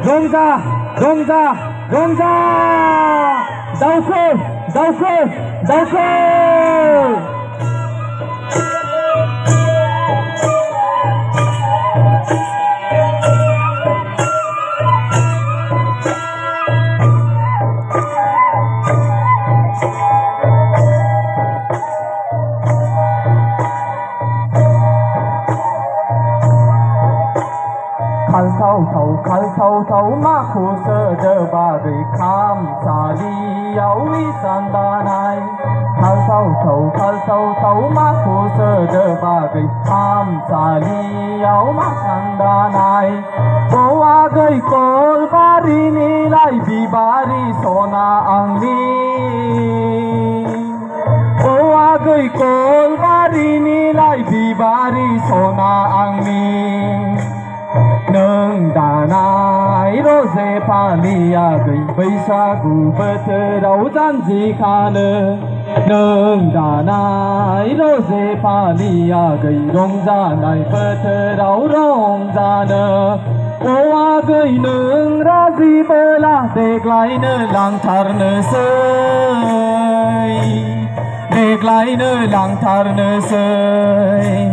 Rongja, Rongja, Rongja. Dauko, Dauko, Dauko. Khal thâu thâu ma khu sơ đơ ba gầy kham sa li áo vi san đa nai. Khal thâu thâu ma khu sơ đơ ba gầy kham sa li áo ma san đa nai. Bo a gầy kol bari ni lai bi bari sona ang li. Bo a gầy kol bari ni lai bi bari sona ang li. Nâng đà nai rose palia gầy bay sa gu bơ đầu gian gì khả nơ. Nâng đà nai rose palia gầy rong ra nai bơ đầu rong ra nơ. Ô a gầy nâng ra gì bơ la đek lại nơ lang thar nơ sơi. Đek lại nơ lang thar nơ sơi.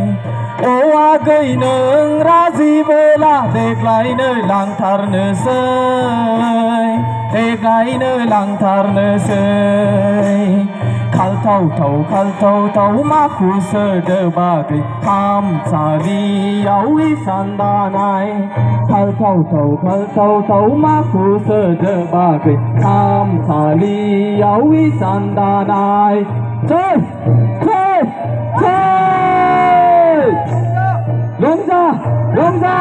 Ô a gầy nâng ra gì bơ la đek lại nơi lang thar nơ sơi. Đek lại nơi lang thar nơ sơi. Khal thâu thâu ma khu sơ đơ ba gầy kham sa li áo vi san đa nai. Khal thâu thâu ma khu sơ đơ ba gầy kham sa li áo vi san đa nai. Chơi chơi chơi. Rongja, Rongja.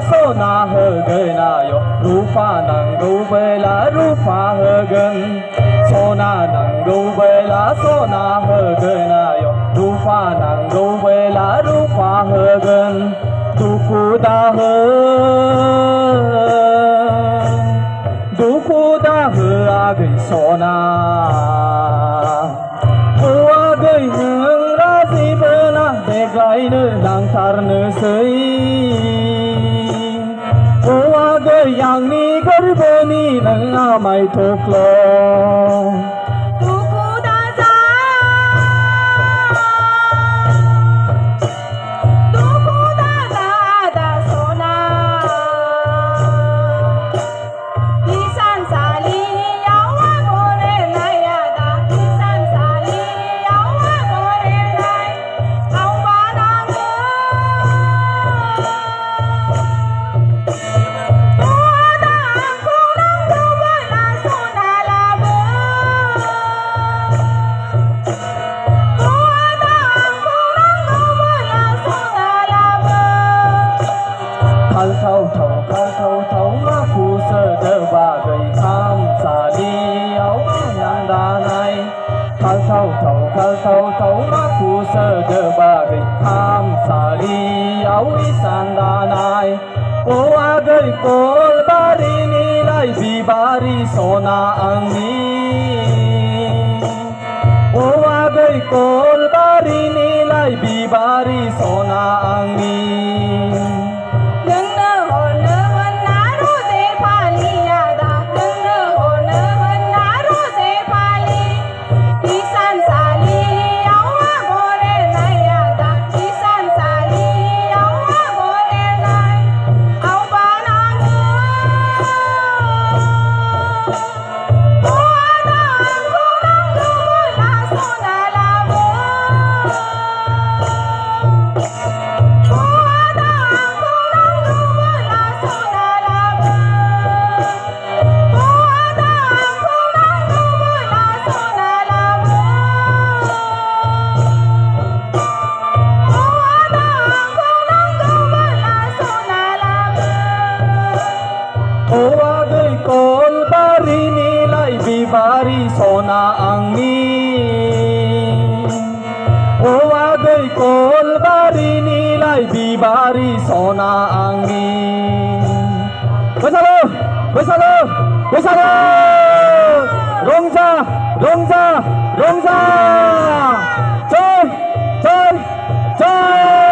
Sona högen ayo rupa nang rubela rupa högen. Sona nang rubela sona högen ayo rupa nang rubela rupa högen. Duku da hö agay sona. Hua gay hương ra si bena dek lai nơ lang thar nơ sơi. Ô gầy yang ni garbe ni nang mai thok lo. Duku da za, duku da sona. Isan sali yawa gore naya da. Isan sali yawa gore nai. Au banang. Khal thâu ma khu sơ đơ ba gầy kham sa li áo nang đa nai. Khal thâu ma khu sơ đơ ba gầy kham sa li áo vi san đa nai. Ô a gầy kol bari ni lai bi bari sona ang ni. गलबारिनिलाय बिबारि सना आंनि नोंनो हरनो होनना रजे फालिया दा नोंनो हरनो होनना रजे फालि इसानसालियाव आगर एरनाया दा इसानसालियाव आगर एरनाय आवबा नाङो आदा आंखौ नांगौब्ला सना लाबो हौवादै गलबारिनिलाय बिबारि सना आंनि हौवादै गलबारिनिलाय बिबारि सना आंनि बैसागु बैसागु बैसागु रंजा रंजा रंजा जय जय जय